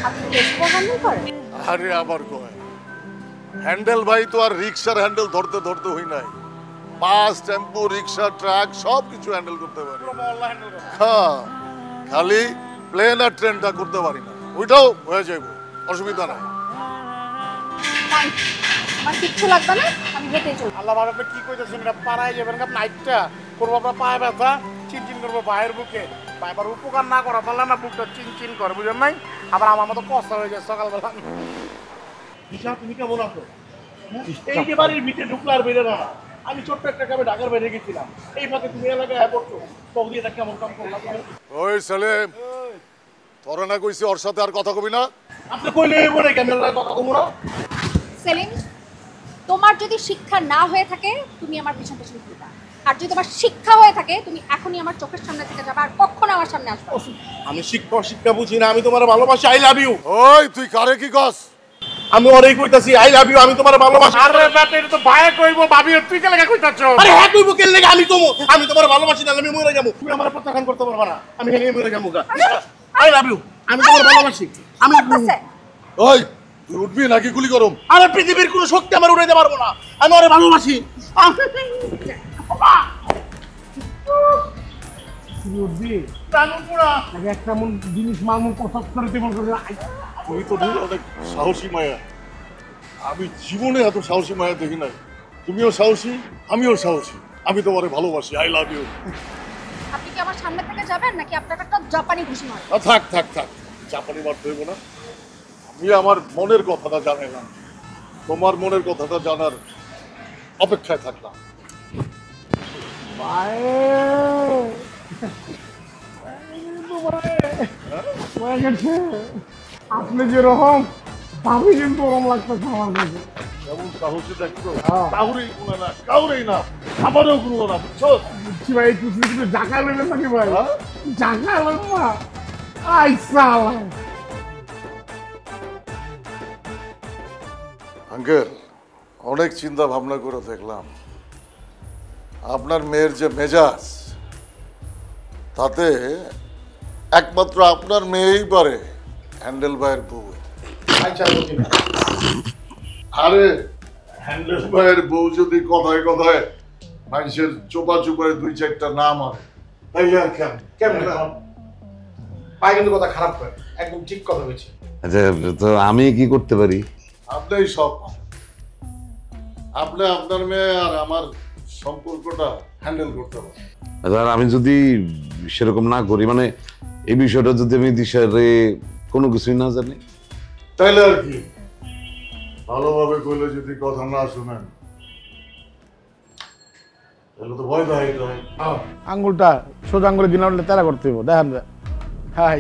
আপনি রিক্সা হ্যান্ডেল করেন? আরে আবার কয় হ্যান্ডেল ভাই তো আর রিক্সার হ্যান্ডেল ধরতে ধরতে হই নাই। বাস, টেম্পো, রিক্সা, ট্রাক সব কিছু হ্যান্ডেল করতে পারি। হ্যাঁ, খালি প্লেন আর ট্রেনটা করতে পারি না। ওইটাও হয়ে যাইব, অসুবিধা নাই। আমার কিচ্ছু লাগবে না, আমি হেঁটে চলব। আল্লাহ বাবা, আপনি কি কইতেছেন? এটা পাড়ায় যাবেন নাইটটা করবো, আপনার পায়ে ব্যথা চিনচিন করবো পায়ের বুকে। পায়ের উপকার না করা তাহলে না বুকটা চিনচিন করে, বুঝলেন নাই? আবার আমার মতো কষ্ট হয়ে যায় সকালবেলা। দিশা, তুমি কেমন আছো? এই যে বাড়ির ভিতরে ঢুকলে আর বেরো না। আমি ছোট্ট একটা কামে ঢাকার বাইরে গেছিলাম, এই পথে তুমি এলাকায় পড়ছো, তখন এটা কেমন কাম করলাম? ওই সেলিম, তোরা না কইছি ওর সাথে আর কথা কবি না? আপনি কইলে বলে কেন কথা কমু না? সেলিম, তোমার যদি শিক্ষা না হয়ে থাকে তুমি আমার পিছন পিছন ঘুরবা, আর যদি তোমার শিক্ষা হয়ে থাকে তুমি এখনই আমার চোখের সামনে থেকে যাবা, আর কখনো আমার সামনে আসবে না। আমি শিক্ষা বুঝি না, আমি তোমার ভালোবাসি, আই লাভ ইউ। ওই তুই কারে কি কস? আমি ওরেই কইতাছি আই লাভ ইউ, আমি তোমার ভালোবাসি। আরে বেটা, এটা তো ভাইয়া কইবো, ভাবি তুই কে লাগা কইতাছ? আরে হ্যাঁ কইবো, কে লাগা? আমি তোমার ভালোবাসি না, আমি মরে যাবো। তুমি আমার প্রত্যাখ্যান করতে পারবা না, আমি হেনে মরে যাবো। আই লাভ ইউ, আমি তোমার ভালোবাসি। আমি ওই তুই উঠবি নাকি গুলি করম? আরে পৃথিবীর কোনো শক্তি আমার উড়াইতে পারবো না, আমি ওরে ভালোবাসি। একটা জিনিস মামুন পছন্দ করে তেমন করে। তুই তো অনেক সাহসী মায়া, আমি জীবনে এত সাহসী মায়া দেখি নাই। তুমিও সাহসী, আমিও সাহসী, আমি তোমারে ভালোবাসি, আই লাভ ইউ। আপনি কি আমার সামনে থেকে যাবেন নাকি আপনার একটা জাপানি ঘুষি মারবেন? থাক থাক থাক, জাপানি মারতে হইব না। আমি আমার মনের কথাটা জানাইলাম, তোমার মনের কথাটা জানার অপেক্ষায় থাকলাম। আপনি যেরকম ভাবি কিন্তু ওরকম লাগতেছে আমার কাছে। যেমন সাহসী দেখতো, কাউরেই কোনো না, কাউরেই না, আমারও কোনো না, বুঝছো? বুঝছি ভাই, কিছু কিছু জায়গা নেবেন নাকি ভাই? জায়গা নেবেন না? আইসা আঙ্কেল, অনেক চিন্তা ভাবনা করে দেখলাম আপনার মেয়ের যে মেজাজ, তাতে একমাত্র আপনার মেয়েই পারে হ্যান্ডেল ভাইয়ের বউ। আরে হ্যান্ডেল ভাইয়ের বউ যদি কথায় কথায় মানুষের চোপা চোপায় দুই চারটা নাম হয়, তাইলে আর কেমন পায়ে কিন্তু কথা খারাপ করে, একদম ঠিক কথা বলছি। আচ্ছা, তো আমি কি করতে পারি? আপনি সব, আপনি আপনার মেয়ে আর আমার সম্পর্কটা হ্যান্ডেল করতে পারেন। আর আমি যদি সেরকম না করি, মানে এই বিষয়টা যদি আমি দিশারে কোনো কিছুই না জানি, তাইলে আর কি, ভালোভাবে কইলে যদি কথা না শুনেন তাহলে তো ভয় দেখাইতে হয়। আঙ্গুলটা সোজা আঙ্গুলে দিন উঠলে তারা করতে হইব, দেখেন। হাই